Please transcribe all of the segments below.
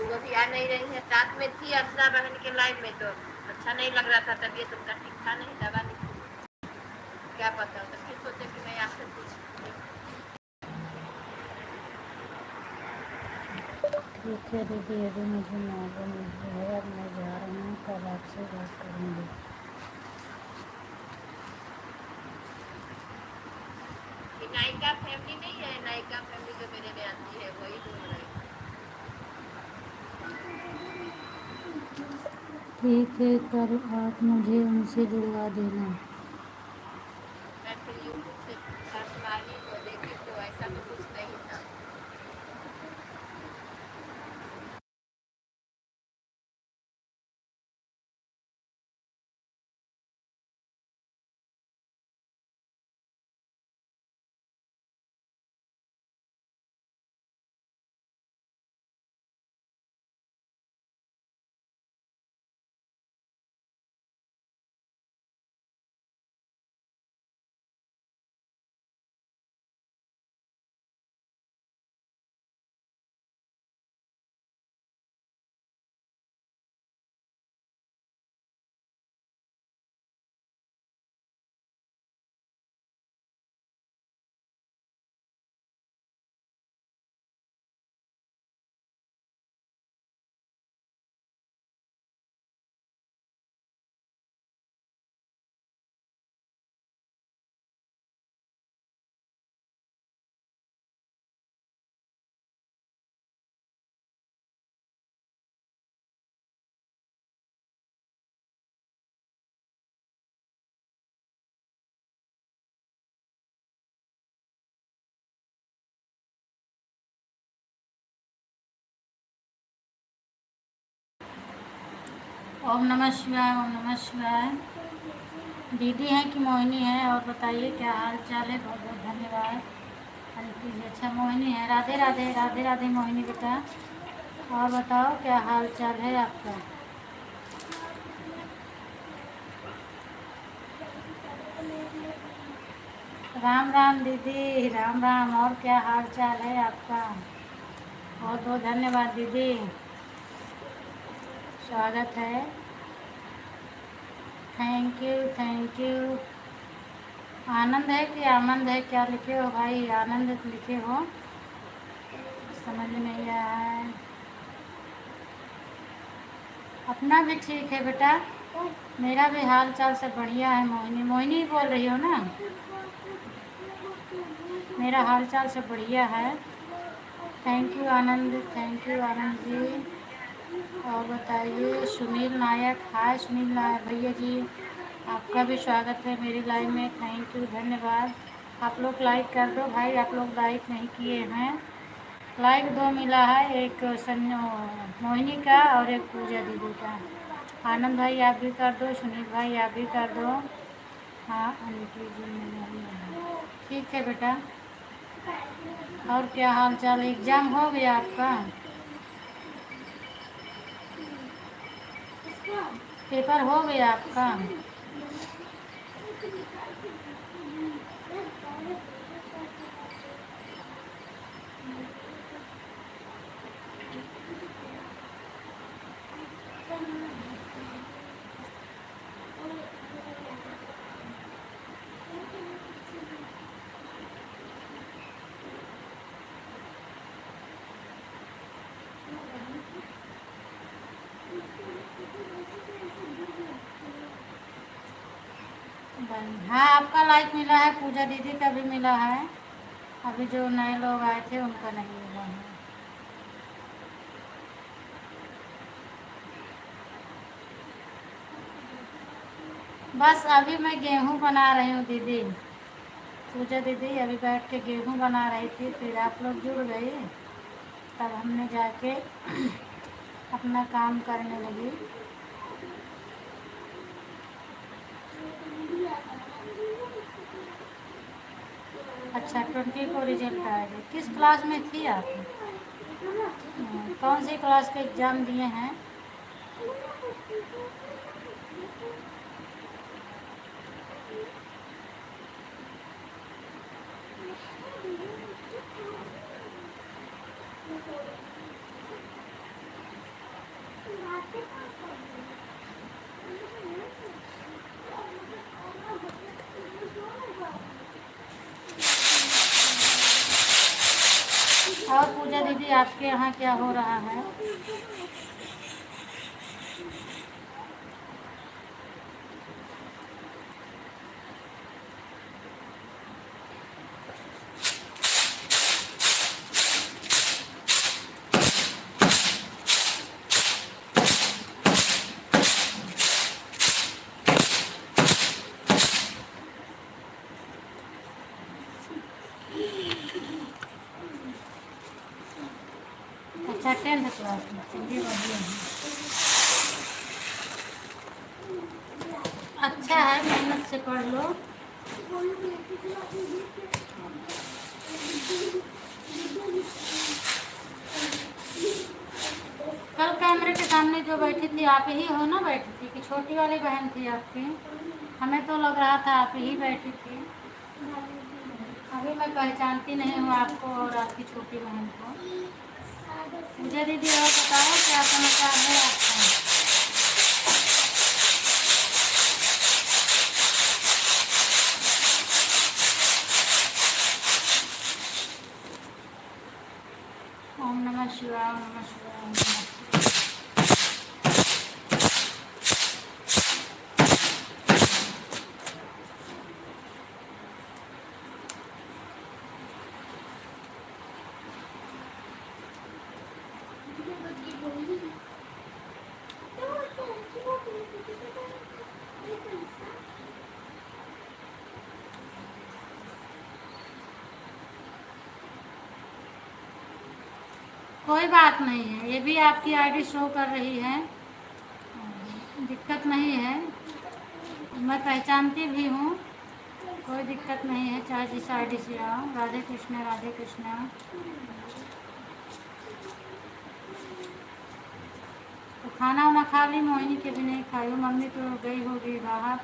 वो भी आ नहीं रही है। साथ में थी अर्चना बहन के लाइन में, तो अच्छा नहीं लग रहा था, तबीयत उनका ठीक था नहीं, दवा नहीं, क्या पता, तो फिर सोचे कि मैं आपसे पूछ। ठीक है दीदी, अभी मुझे मालूम नहीं है, अब मैं जा रही हूँ, कल आपसे बात करूँगी। नायिका फैमिली नहीं है, नायिका फैमिली जो मेरे में आती है वही बोल रही है। ठीक है, कल आप मुझे उनसे जुड़वा देना। मैं फिर यूट्यूब से सर्च मारी तो देखी तो ऐसा तो कुछ नहीं था। ओम नमः शिवाय, ओम नमः शिवाय। दीदी हैं कि मोहिनी है, और बताइए क्या हाल चाल है। बहुत बहुत धन्यवाद आंटी जी। अच्छा मोहिनी है, राधे राधे, राधे राधे मोहिनी बेटा। और बताओ क्या हाल चाल है आपका। राम राम दीदी, राम राम। और क्या हाल चाल है आपका। बहुत बहुत धन्यवाद दीदी, स्वागत है। Thank you, thank you. आनंद है कि आनंद है, क्या लिखे हो भाई, आनंद लिखे हो, समझ में नहीं आया है। अपना भी ठीक है बेटा, मेरा भी हाल चाल सब बढ़िया है। मोहिनी, मोहिनी बोल रही हो ना। मेरा हाल चाल सब बढ़िया है। Thank you Anand, thank you Anand ji. और बताइए सुनील नायक, हाय सुनील नायक भैया जी, आपका भी स्वागत है मेरी लाइव में। थैंक यू, धन्यवाद। आप लोग लाइक कर दो भाई, आप लोग लाइक नहीं किए हैं। लाइक दो मिला है, एक मोहिनी का और एक पूजा दीदी का। आनंद भाई आप भी कर दो, सुनील भाई आप भी कर दो। हाँ आंटी जी मैंने, ठीक है बेटा। और क्या हाल चाल, एग्ज़ाम हो गया आपका, पेपर हो गया आपका। हाँ आपका लाइक मिला है, पूजा दीदी का भी मिला है। अभी जो नए लोग आए थे उनका नहीं मिला है। बस अभी मैं गेहूँ बना रही हूँ दीदी। पूजा दीदी अभी बैठ के गेहूँ बना रही थी, फिर आप लोग जुड़ गए, तब हमने जाके अपना काम करने लगी। अच्छा 20 को रिजल्ट आएगा। किस क्लास में थी आप। कौन सी क्लास के एग्ज़ाम दिए हैं। और पूजा दीदी आपके यहाँ क्या हो रहा है? अच्छा 10th क्लास में, चलिए बढ़िया है, अच्छा है, मेहनत से पढ़ लो। कल कैमरे के सामने जो बैठी थी आप ही हो ना, बैठी थी कि छोटी वाली बहन थी आपकी? हमें तो लग रहा था आप ही बैठी थी। अभी मैं पहचानती नहीं हूँ आपको और आपकी छोटी बहन को। मुझे दीदी और बताओ क्या समाचार है आपका? ओम नमः शिवाय, ओम नमः शिवाय, ओम नमः शिवाय। कोई बात नहीं है, ये भी आपकी आईडी शो कर रही है, दिक्कत नहीं है, मैं पहचानती भी हूँ, कोई दिक्कत नहीं है, चाहे जिस आईडी से आओ। राधे कृष्णा, राधे कृष्णा। तो खाना वाना खा ली? मोहिनी के भी नहीं खाई, मम्मी तो गई होगी बाहर।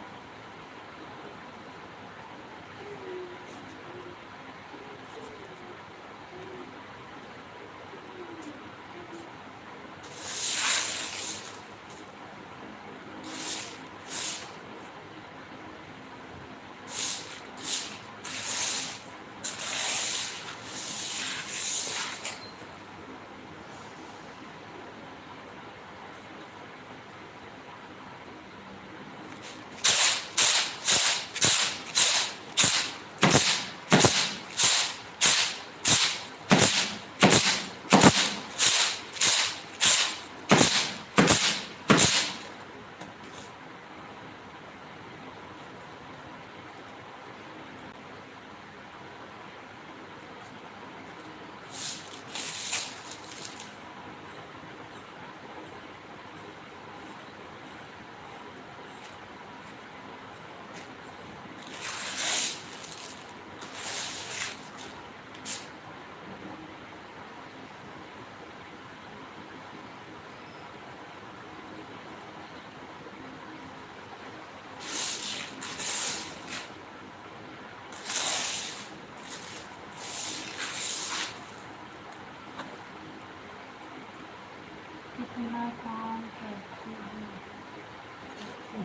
कितना काम करती हूँ,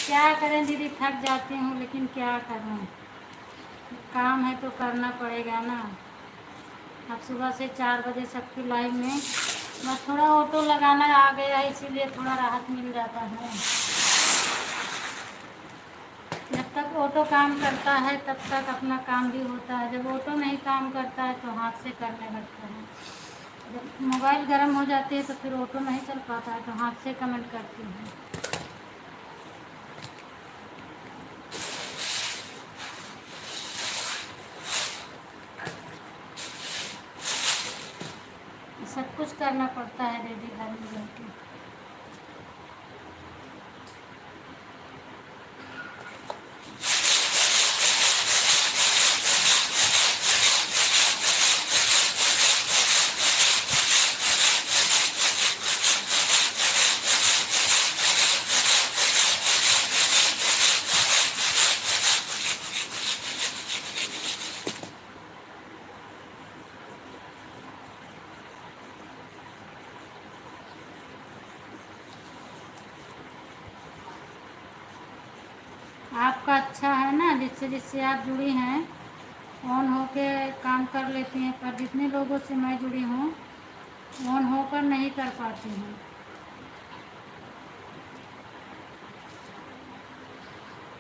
क्या करें दीदी, थक जाती हूँ, लेकिन क्या करूँ, काम है तो करना पड़ेगा ना। अब सुबह से 4 बजे सबकी लाइव में, बस थोड़ा ऑटो लगाना आ गया, इसीलिए थोड़ा राहत मिल जाता है। जब तक ऑटो काम करता है तब तक अपना काम भी होता है, जब ऑटो नहीं काम करता है तो हाथ से करने लगता है। जब मोबाइल गर्म हो जाती है तो फिर ऑटो नहीं चल पाता है, तो हाथ से कमेंट करती हूँ। सब कुछ करना पड़ता है दीदी घर में रह के। आपका अच्छा है ना, जिससे जिससे आप जुड़ी हैं ऑन होके काम कर लेती हैं, पर जितने लोगों से मैं जुड़ी हूँ ऑन होकर नहीं कर पाती हूँ।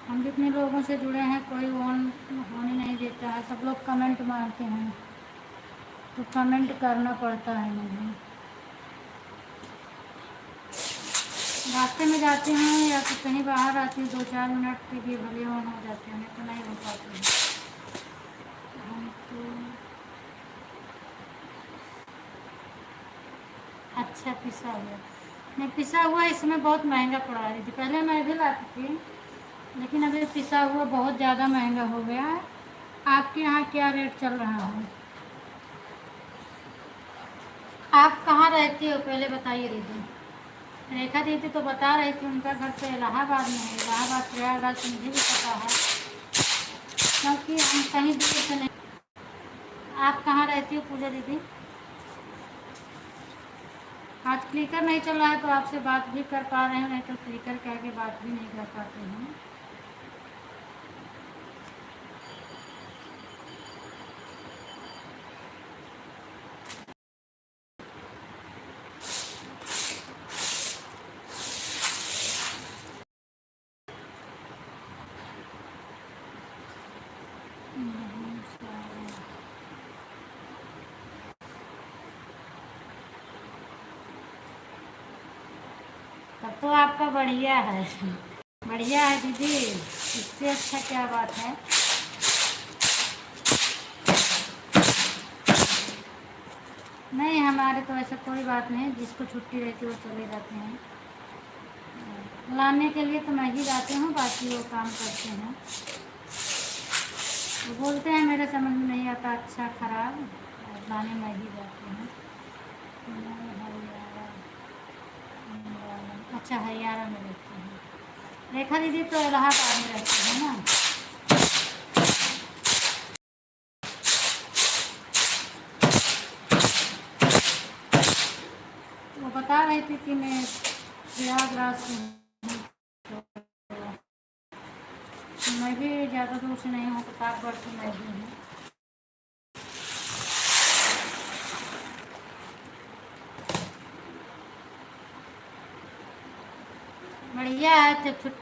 हम जितने लोगों से जुड़े हैं कोई ऑन होने नहीं देता है, सब लोग कमेंट मारते हैं, तो कमेंट करना पड़ता है मुझे। रास्ते में जाती हूँ या तो कहीं बाहर आती हूँ 2-4 मिनट के लिए भले ऑन हो जाते हैं, नहीं तो नहीं हो पाते हैं हम तो। अच्छा पिसा हुआ नहीं, पिसा हुआ इस समय बहुत महंगा पड़ा रही थी, पहले मैं भी लाती थी, लेकिन अभी पिसा हुआ बहुत ज़्यादा महंगा हो गया है। आपके यहाँ क्या रेट चल रहा है? आप कहाँ रहती हो पहले बताइए दीदी। रेखा दीदी तो बता रही थी उनका घर तो इलाहाबाद में है, इलाहाबाद प्रयागराज तो मुझे भी पता है, क्योंकि हम कहीं दूर से नहीं। आप कहाँ रहती हो पूजा दीदी? आज क्लिकर नहीं चल रहा है तो आपसे बात भी कर पा रहे हैं, नहीं तो क्लिकर कह के बात भी नहीं कर पाते हैं। तब तो आपका बढ़िया है, बढ़िया है दीदी, इससे अच्छा क्या बात है। नहीं हमारे तो ऐसा कोई बात नहीं, जिसको छुट्टी रहती है वो चले जाते हैं, लाने के लिए तो मैं ही जाती हूँ, बाकी वो काम करते हैं। वो बोलते हैं मेरे समझ में नहीं आता अच्छा खराब, और लाने मैं ही जाती हूँ। अच्छा हरियाणा में रहती हूँ। रेखा दीदी तो इलाहाबाद में रहती है ना। वो बता रही थी कि मैं प्रयागराज से हूँ, तो मैं भी ज़्यादा दूर से नहीं हूँ, प्रतापगढ़ से मैं भी हूँ। बढ़िया है, जब छुट्टी